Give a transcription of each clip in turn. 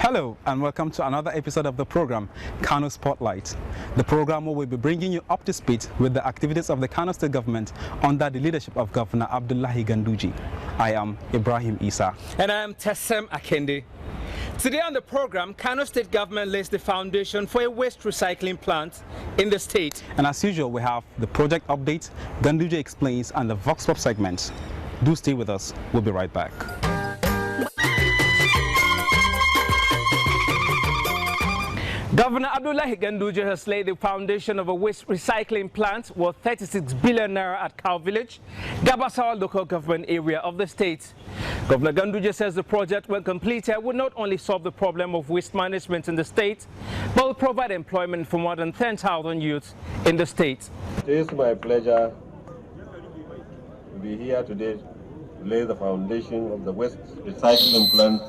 Hello and welcome to another episode of the program, Kano Spotlight. The program where we'll be bringing you up to speed with the activities of the Kano State government under the leadership of Governor Abdullahi Ganduje. I am Ibrahim Isa. And I am Tessem Akende. Today on the program, Kano State government lays the foundation for a waste recycling plant in the state. And as usual, we have the project update, Ganduje explains, and the Vox Pop segment. Do stay with us. We'll be right back. Governor Abdullahi Ganduje has laid the foundation of a waste recycling plant worth 36 billion naira at Cow Village, Gabasawa local government area of the state. Governor Ganduje says the project, when completed, will not only solve the problem of waste management in the state, but will provide employment for more than 10,000 youths in the state. It is my pleasure to be here today to lay the foundation of the waste recycling plant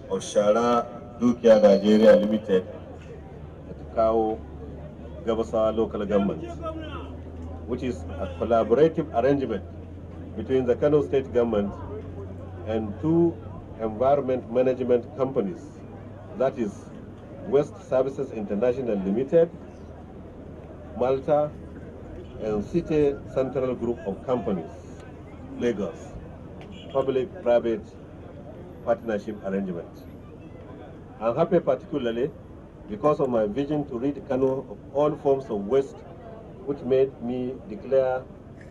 of Shara Dukia Nigeria Limited at Kau Gabasawa local government, which is a collaborative arrangement between the Kano State government and two environment management companies, that is Waste Services International Limited, Malta, and City Central Group of Companies, Lagos, public-private partnership arrangement. I'm happy particularly because of my vision to rid Kano of all forms of waste, which made me declare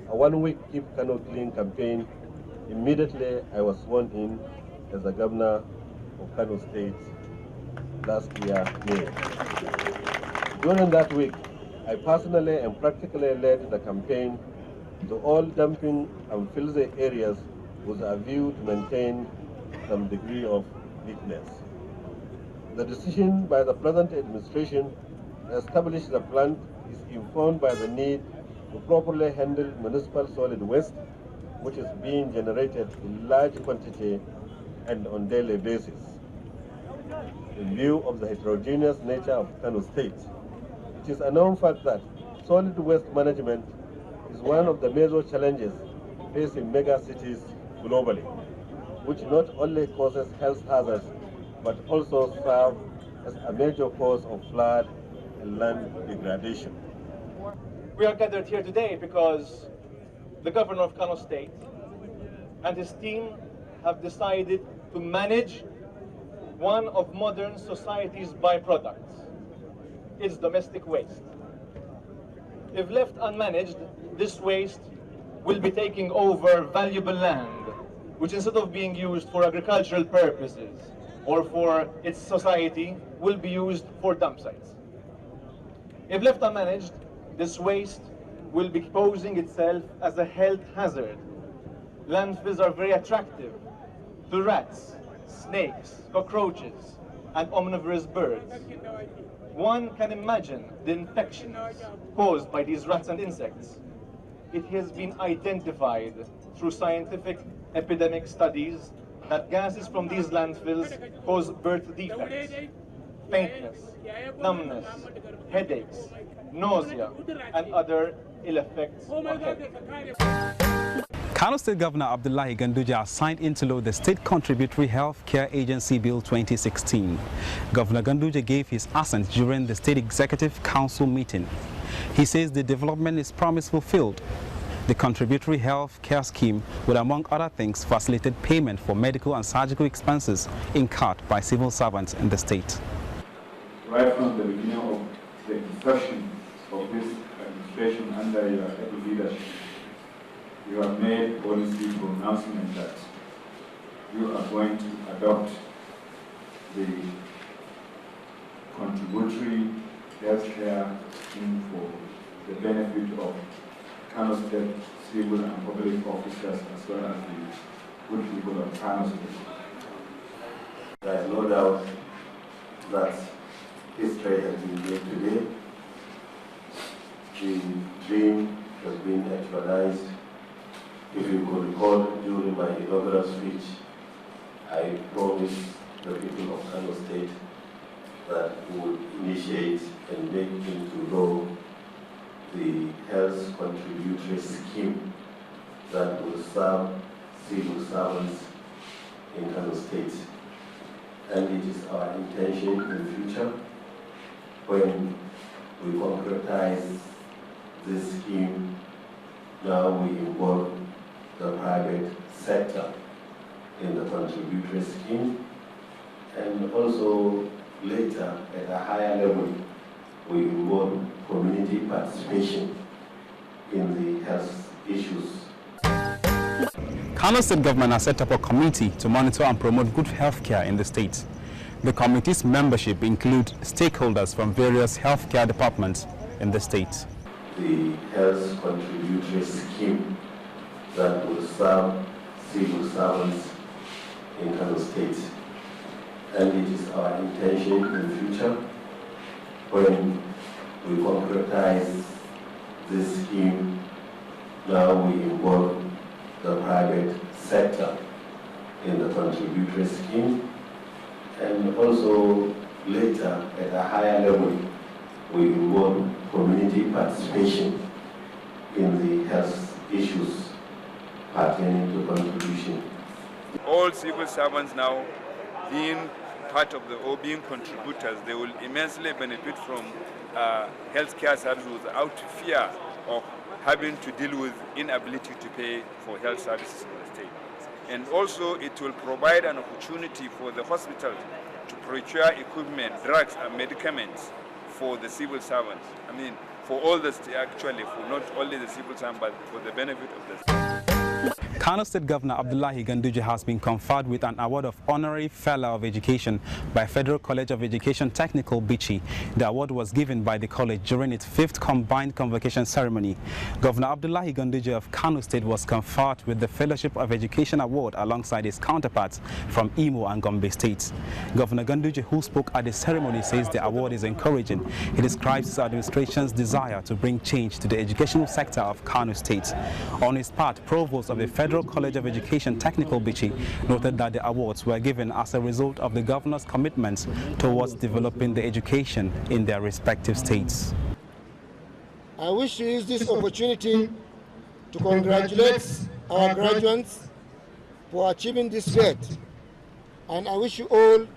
a one-week Keep Kano Clean campaign immediately I was sworn in as the governor of Kano State last year, May. During that week, I personally and practically led the campaign to all dumping and filthy areas with a view to maintain some degree of neatness. The decision by the present administration to establish the plant is informed by the need to properly handle municipal solid waste, which is being generated in large quantity and on daily basis. In view of the heterogeneous nature of Kano State, it is a known fact that solid waste management is one of the major challenges facing mega cities globally, which not only causes health hazards, but also serve as a major cause of flood and land degradation. We are gathered here today because the governor of Kano State and his team have decided to manage one of modern society's byproducts, its domestic waste. If left unmanaged, this waste will be taking over valuable land, which instead of being used for agricultural purposes or for its society, will be used for dump sites. If left unmanaged, this waste will be posing itself as a health hazard. Landfills are very attractive to rats, snakes, cockroaches, and omnivorous birds. One can imagine the infections caused by these rats and insects. It has been identified through scientific epidemic studies that gases from these landfills cause birth defects, faintness, numbness, headaches, nausea, and other ill effects on health. Kano State Governor Abdullahi Ganduje has signed into law the State Contributory Health Care Agency Bill 2016. Governor Ganduje gave his assent during the State Executive Council meeting. He says the development is promise fulfilled. The Contributory Health Care Scheme will, among other things, facilitate payment for medical and surgical expenses incurred by civil servants in the state. Right from the beginning of the inception of this administration under your heavy leadership, you have made policy pronouncement that you are going to adopt the contributory health care scheme for the benefit of Kano State civil and public officers as well as the good people of Kano State. There is no doubt that history has been made today. The dream has been actualized. If you could recall, during my inaugural speech, I promised the people of Kano State that we would initiate and make into law the health contributory scheme that will serve civil servants in Kano State. and it is our intention in the future, when we concretize this scheme, now we involve the private sector in the contributory scheme, and also later at a higher level we involve community participation in the health issues. Kano State government has set up a committee to monitor and promote good health care in the state. The committee's membership include stakeholders from various healthcare departments in the state. The health contributory scheme that will serve civil servants in Kano State. And it is our intention in the future, when we concretize this scheme, now we involve the private sector in the contributory scheme, and also later at a higher level we involve community participation in the health issues pertaining to contribution. All civil servants now being part of or being contributors, they will immensely benefit from healthcare services without fear of having to deal with inability to pay for health services in the state. And also it will provide an opportunity for the hospitals to procure equipment, drugs and medicaments for the civil servants. I mean, for all the actually, for not only the civil servants, but for the benefit of the state. Kano State Governor Abdullahi Ganduje has been conferred with an award of Honorary Fellow of Education by Federal College of Education Technical Bichi. The award was given by the college during its 5th combined convocation ceremony. Governor Abdullahi Ganduje of Kano State was conferred with the Fellowship of Education Award alongside his counterparts from Imo and Gombe states. Governor Ganduje, who spoke at the ceremony, says the award is encouraging. He describes his administration's desire to bring change to the educational sector of Kano State. On his part, Provost of the Federal College of Education Technical Bichi noted that the awards were given as a result of the governor's commitments towards developing the education in their respective states. I wish to use this opportunity to congratulate our graduates for achieving this feat, and I wish you all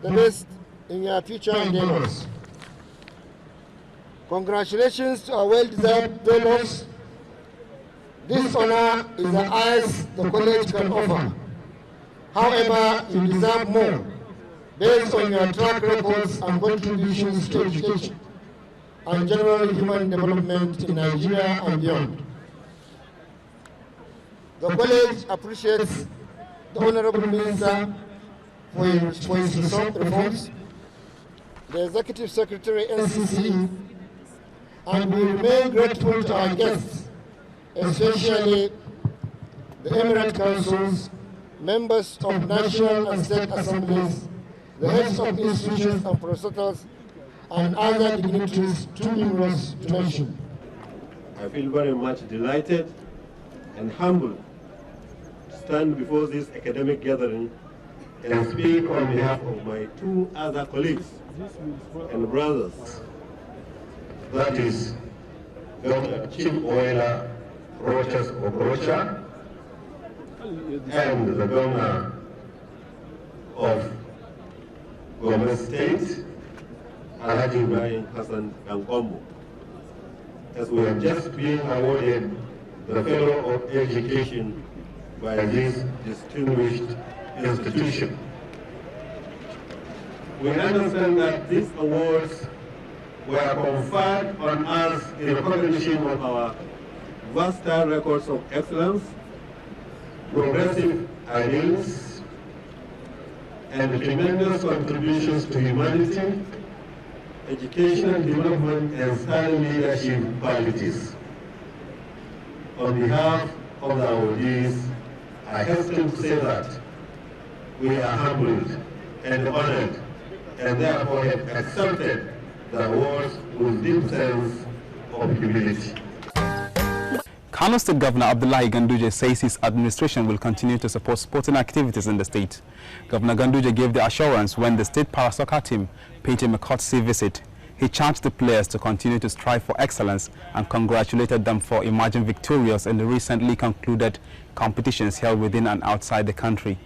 the best in your future endeavors. Congratulations to our well-deserved fellows. This honor is the highest the college can offer. However, you deserve more based on your track records and contributions to education and general human development in Nigeria and beyond. The college appreciates the Honorable Minister for his reforms, the Executive Secretary NCC, and we remain grateful to our guests, especially the Emirate Councils, members of national and state assemblies, the heads of institutions and parastatals, and other dignitaries too numerous to mention. I feel very much delighted and humbled to stand before this academic gathering and speak on behalf of my 2 other colleagues and brothers, that is, Dr. Chief Oela Rochas Obrocha and the governor of Gombe State, Alhaji Ibrahim Hassan Gankombo, as we have just been awarded the Fellow of Education by this distinguished institution. We understand that these awards were conferred on us in recognition of our vast records of excellence, progressive ideals, and tremendous contributions to humanity, educational development, and sterling leadership qualities. On behalf of the awardees, I hasten to say that we are humbled and honored, and therefore have accepted the awards with deep sense of humility. Kano State Governor Abdullahi Ganduje says his administration will continue to support sporting activities in the state. Governor Ganduje gave the assurance when the state para-soccer team paid him a courtesy visit. He charged the players to continue to strive for excellence and congratulated them for emerging victorious in the recently concluded competitions held within and outside the country.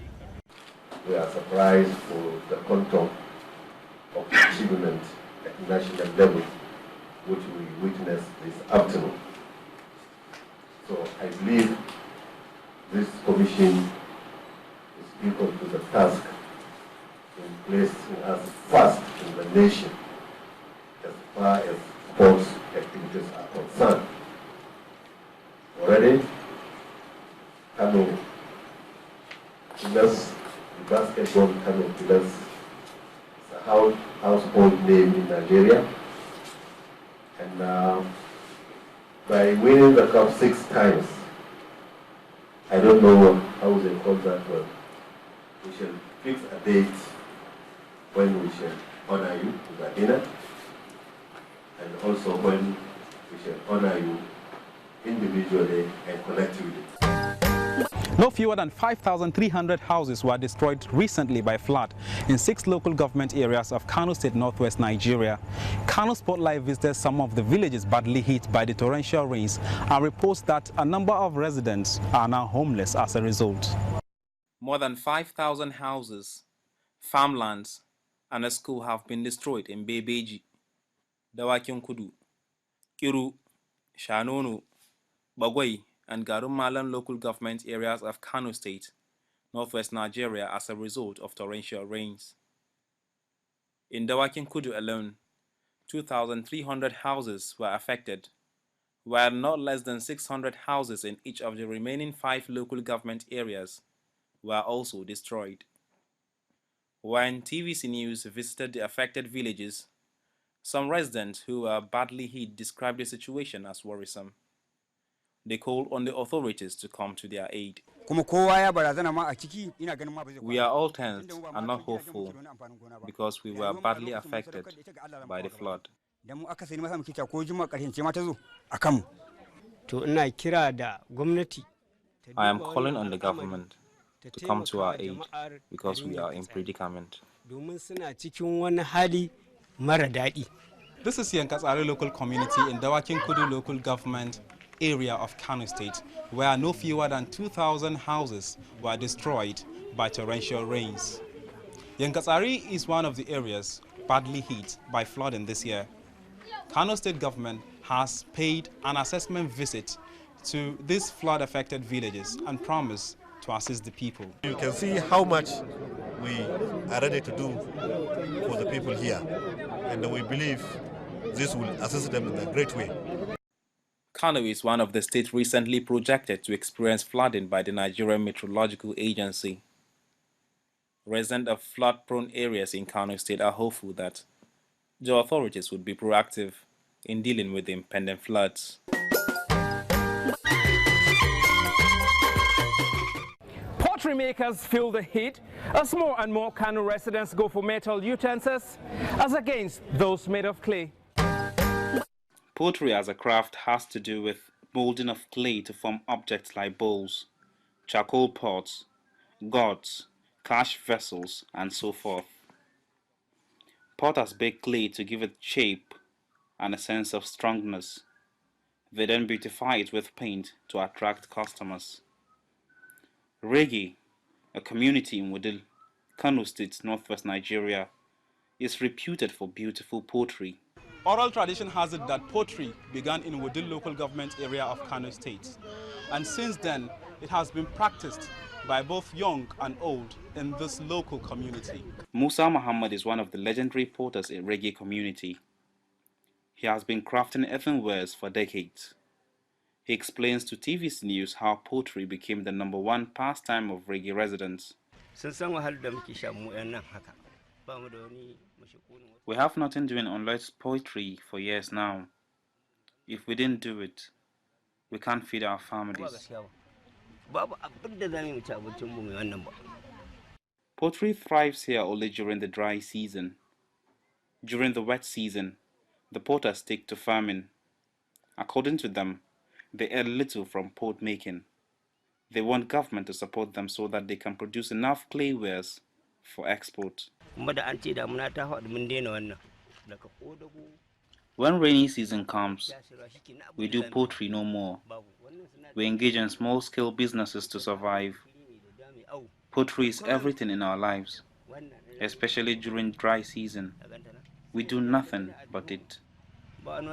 we are surprised for the quantum of achievement at national level, which we witnessed this afternoon. So I believe this commission is equal to the task in placing us first in the nation as far as sports activities are concerned. Already, Kano Pillars, the basketball Kano Pillars, is a household name in Nigeria. And by winning the cup 6 times, I don't know how they call that, but we shall fix a date when we shall honor you with a dinner, and also when we shall honor you individually and collectively. No fewer than 5,300 houses were destroyed recently by flood in 6 local government areas of Kano State, northwest Nigeria. Kano Spotlight visited some of the villages badly hit by the torrential rains and reports that a number of residents are now homeless as a result. More than 5,000 houses, farmlands, and a school have been destroyed in Bebeji, Dawakin Kudu, Kiru, Shanono, Bagwai, and Garumalan local government areas of Kano State, northwest Nigeria as a result of torrential rains. In Dawakin Kudu alone, 2,300 houses were affected, while not less than 600 houses in each of the remaining 5 local government areas were also destroyed. When TVC News visited the affected villages, some residents who were badly hit described the situation as worrisome. They called on the authorities to come to their aid. We are all tense and not hopeful because we were badly affected by the flood. I am calling on the government to come to our aid because we are in predicament. This is Yankasari local community in Dawakin Kudu local government area of Kano State, where no fewer than 2,000 houses were destroyed by torrential rains. Yankasari is one of the areas badly hit by flooding this year. Kano State government has paid an assessment visit to these flood-affected villages and promised to assist the people. You can see how much we are ready to do for the people here, and we believe this will assist them in a great way. Kano is one of the states recently projected to experience flooding by the Nigerian Meteorological Agency. Residents of flood-prone areas in Kano State are hopeful that the authorities would be proactive in dealing with the impending floods. Pottery makers feel the heat as more and more Kano residents go for metal utensils as against those made of clay. Pottery as a craft has to do with molding of clay to form objects like bowls, charcoal pots, gourds, cash vessels, and so forth. Potters bake clay to give it shape and a sense of strongness. They then beautify it with paint to attract customers. Reggae, a community in Wudil, Kano State, northwest Nigeria, is reputed for beautiful pottery. Oral tradition has it that pottery began in Wudil local government area of Kano State. And since then, it has been practiced by both young and old in this local community. Musa Muhammad is one of the legendary potters in reggae community. He has been crafting earthenwares for decades. He explains to TVC News how pottery became the #1 pastime of reggae residents. We have nothing doing unless poetry for years now. If we didn't do it, we can't feed our families. Pottery thrives here only during the dry season. During the wet season, the potters stick to farming. According to them, they earn little from pot making. They want government to support them so that they can produce enough claywares for export. When rainy season comes, we do pottery no more. We engage in small-scale businesses to survive. Poultry is everything in our lives, especially during dry season. We do nothing but it. On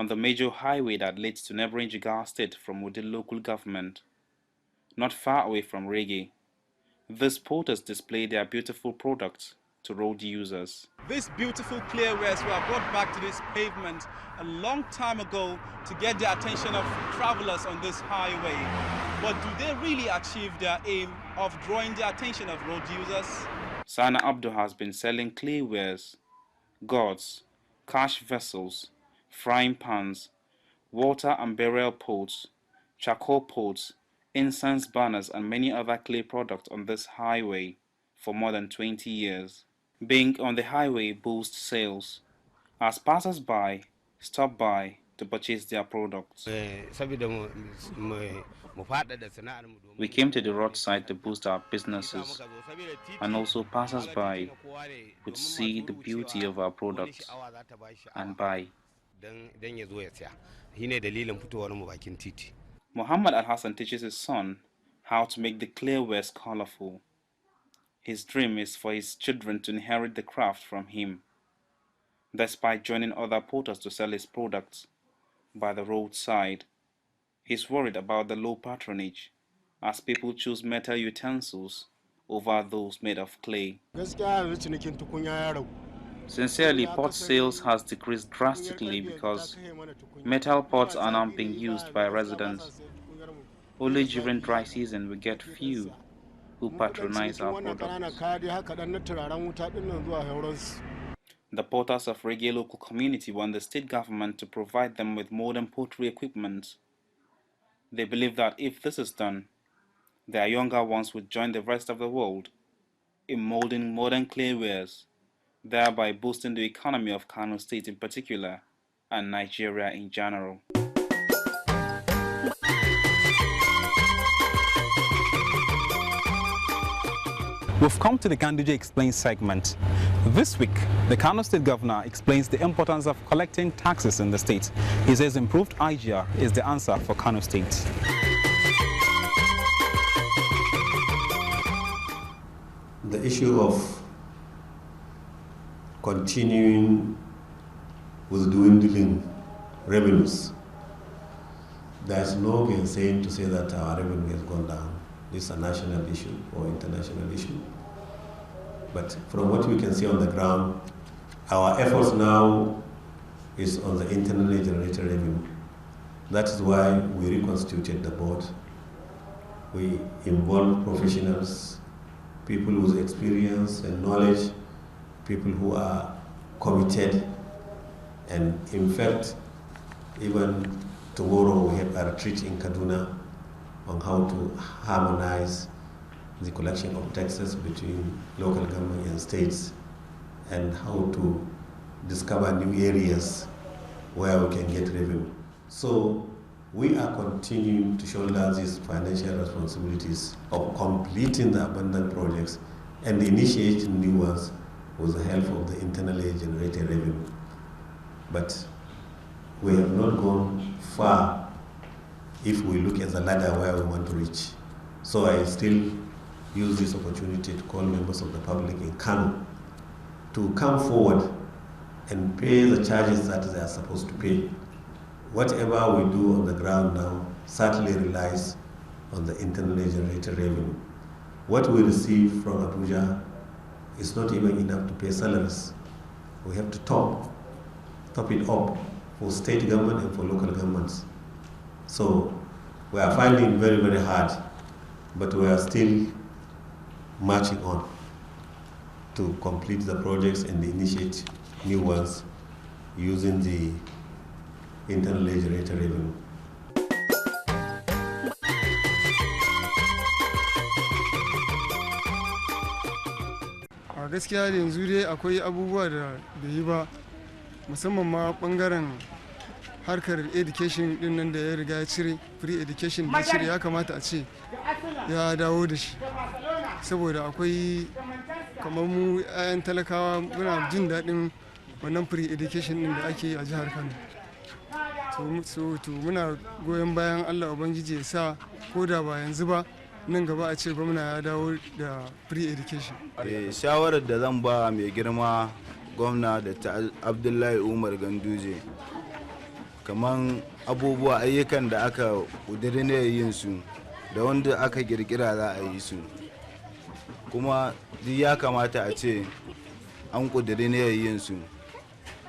the major highway that leads to neighboring Jigawa State from within local government, not far away from Reggae, these porters display their beautiful products to road users. These beautiful clearways were brought back to this pavement a long time ago to get the attention of travelers on this highway. But do they really achieve their aim of drawing the attention of road users? Sana Abdul has been selling clearwares, gourds, cash vessels, frying pans, water and burial pots, charcoal pots, incense burners and many other clay products on this highway for more than 20 years. Being on the highway boosts sales as passers-by stop by to purchase their products. We came to the roadside to boost our businesses, and also passers-by would see the beauty of our products and buy. Muhammad Al-Hassan teaches his son how to make the clearwares colorful. His dream is for his children to inherit the craft from him. Despite joining other porters to sell his products by the roadside, he's worried about the low patronage as people choose metal utensils over those made of clay. Sincerely, pot sales has decreased drastically because metal pots are now being used by residents. Only during dry season we get few who patronize our products. The porters of Reggae local community want the state government to provide them with modern pottery equipment. They believe that if this is done, their younger ones would join the rest of the world in molding modern claywares, thereby boosting the economy of Kano State in particular and Nigeria in general. We've come to the Ganduje Explains segment. This week, the Kano State Governor explains the importance of collecting taxes in the state. He says improved IGR is the answer for Kano State. The issue of continuing with dwindling revenues, there's no gainsaying to say that our revenue has gone down. This is a national issue or international issue. But from what we can see on the ground, our efforts now is on the internally generated revenue. That is why we reconstituted the board. We involved professionals, people with experience and knowledge, people who are committed, and in fact, even tomorrow we have a retreat in Kaduna on how to harmonize the collection of taxes between local government and states and how to discover new areas where we can get revenue. So we are continuing to shoulder these financial responsibilities of completing the abandoned projects and initiating new ones with the help of the internally generated revenue. But we have not gone far if we look at the ladder where we want to reach. So I still use this opportunity to call members of the public in Kano to come forward and pay the charges that they are supposed to pay. Whatever we do on the ground now certainly relies on the internally generated revenue. What we receive from Abuja is not even enough to pay salaries. We have to top it up for state government and for local governments. So we are finding it very, very hard, but we are still marching on to complete the projects and initiate new ones using the internally generated revenue. A gaskiya yanzu dai akwai abubuwa da bai yi ba, musamman ma bangaren harkar education din nan da ya riga ya cire, free education da cire, ya kamata a ce ya dawo da shi, saboda akwai kamar mu 'ya'yan talakawa muna jin daɗin wannan free education din da ake yi a jihar Kano. to muna goyon bayan Allah Ubangiji ya sa ko da ba yanzu ba nan gaba a ce gwamna ya dawo da free education. Shawarar da zan ba mai girma gwamna da ta Abdullahi Umar Ganduje, kaman abubuwa ayyukan da aka ƙudiri ne yin su da wanda aka kirkira za a yi su, kuma duk ya kamata a ce an ƙudiri ne yin su.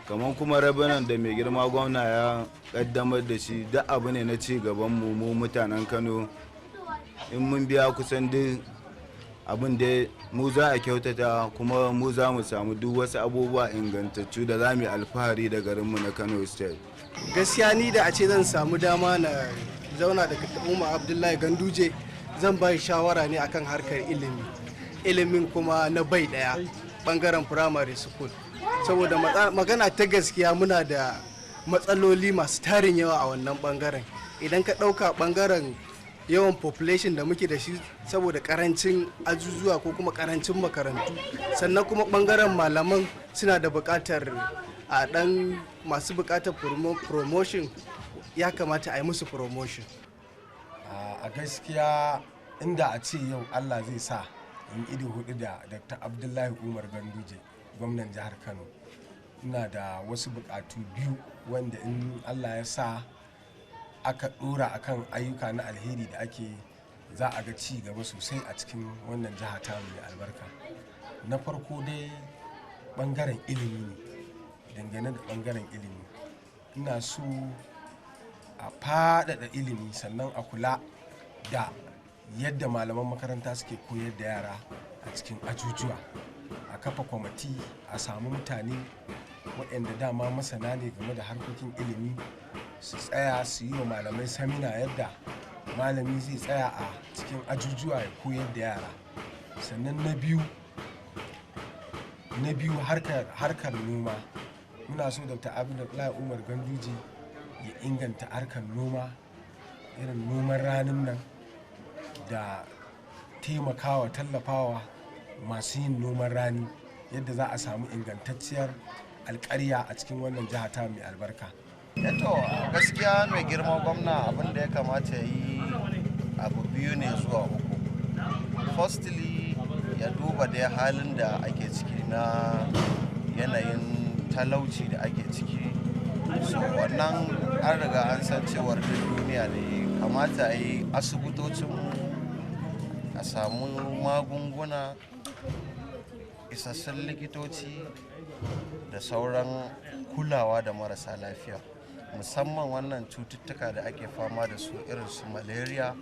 Kamar kuma rabanan da mai girma gwamna ya kaddamar da shi duk abu ne na ci gaban mu mutanen Kano. In mun biya kusan duk abin da mu za a kyautata, kuma mu za mu samu duk wasu abubuwa ingantattu da za mu yi alfahari da garinmu na Kano State. Gaskiya ni da a ce zan samu dama na zauna da Umar Abdullahi Ganduje, zan ba shawara ne akan harkar ilimin kuma na bai daya bangaren primary school, saboda magana ta gaskiya muna da matsaloli masu tarin yawa a wannan bangaren. Idan ka ɗauka bangaren yawan population da muke da shi saboda karancin ajujuwa ko kuma karancin makarantu, sannan kuma bangaren malaman suna da buƙatar a ɗan masu buƙatar promotion, ya kamata a yi musu promotion. A gaskiya inda a ce yau Allah zai sa in ido hudu da Dr. Abdullahi Umar Ganduje, gwamnan jihar Kano, ina da wasu buƙatu biyu wanda in Allah ya sa aka ɗora akan ayyuka na alheri da ake, za a ga ci gaba sosai a cikin wannan jiha ta mai albarka. Na farko dai ɓangaren ilimi ne. Dangane da ɓangaren ilimi, ina so a faɗaɗa ilimi, sannan a kula da yadda malaman makaranta suke koyar da yara a cikin ajujuwa. A kafa kwamiti, a samu mutane waɗanda dama masana ne game da harkokin ilimi, su tsaya su yi wa malamai samina yadda malami zai tsaya a cikin ajujuwa ya koyar da yara. Sannan na biyu harkar noma. Muna so Dr. Abdullahi Umar Ganduje ya inganta harkar noma, irin noman ranin nan, da tallafawa masu yin noman rani, yadda za a samu ingantacciyar alƙarya a cikin wannan jiha ta mai albarka. Eto gaskiya mai girma gwamna abin da ya kamata ya yi abu biyu ne zuwa uku. Firstly, ya duba da halin da ake ciki na yanayin talauci da ake ciki, so wannan an riga an san cewar duniya ne, kamata a yi asibitocin a samu magunguna, isassun likitoci da sauran kulawa da marasa lafiya, musamman wannan cututtuka da ake fama da su irin su malaria,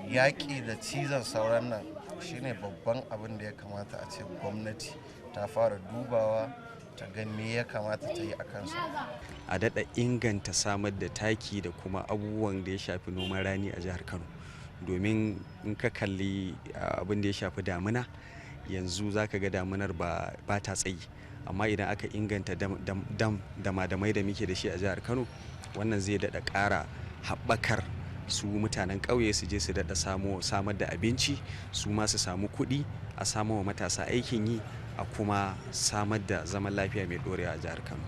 yaƙi da cizon sauran nan shine babban abin da ya kamata a ce gwamnati ta fara dubawa ta gan me ya kamata ta yi a kansu. A daɗa inganta samar da taki da kuma abubuwan da ya shafi noman rani a jihar Kano, domin in ka kalli abin da ya shafi damuna, yanzu za ka ga damunar ba ta tsayi, amma idan aka inganta damadamai da muke da shi a jihar Kano, wannan zai daɗa ƙara haɓakar su mutanen ƙauye su je su daɗa samar da abinci, su ma su samu kuɗi, a samu wa matasa aikin yi, a kuma samar da zaman lafiya mai ɗorewa a jihar Kano.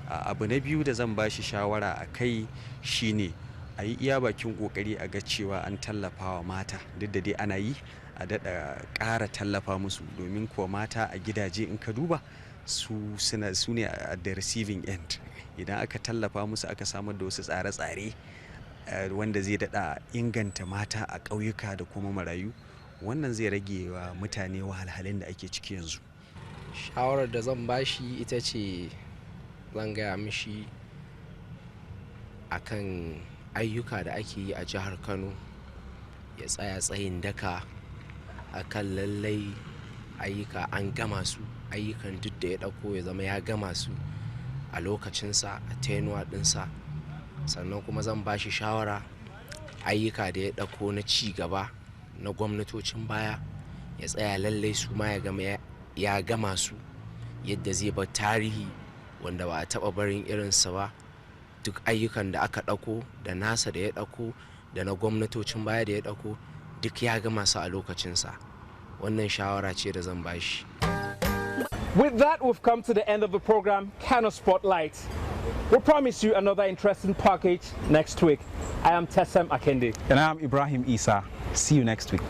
Abu na biyu da zan ba shi shawara a kai shine a yi iya bakin ƙoƙari a ga cewa an tallafa wa mata, duk da dai ana yi, a daɗa ƙara tallafa musu, domin kuwa mata a gidaje in ka duba su ne a the receiving end. Idan aka tallafa musu, aka samar da wasu tsare-tsare wanda zai daɗa inganta mata a ƙauyuka da kuma marayu, wannan zai rage wa mutane wahalhalun da ake ciki yanzu. Shawarar da zan bashi ita ce zan gaya mishi akan ayyuka da ake yi a jihar Kano, ya tsaya tsayin daka akan lallai ayyuka an gama su, ayyukan duk da ya ɗauko ya zama ya gama su a lokacinsa, a tenuwa ɗinsa. Sannan kuma zan bashi shawara ayyuka da ya ɗauko na ci gaba na gwamnatocin baya, ya tsaya lallai su ma ya gama su, yadda zai bar tarihi wanda ba a taɓa barin irinsa ba. Duk ayyukan da aka ɗauko, da nasa da ya ɗauko, da na gwamnatocin baya da ya ɗauko, duk ya gama su a lokacinsa. Wannan shawara ce da zan bashi. With that, we've come to the end of the program, Kano Spotlight. We'll promise you another interesting package next week. I am Tessem Akende. And I am Ibrahim Isa. See you next week.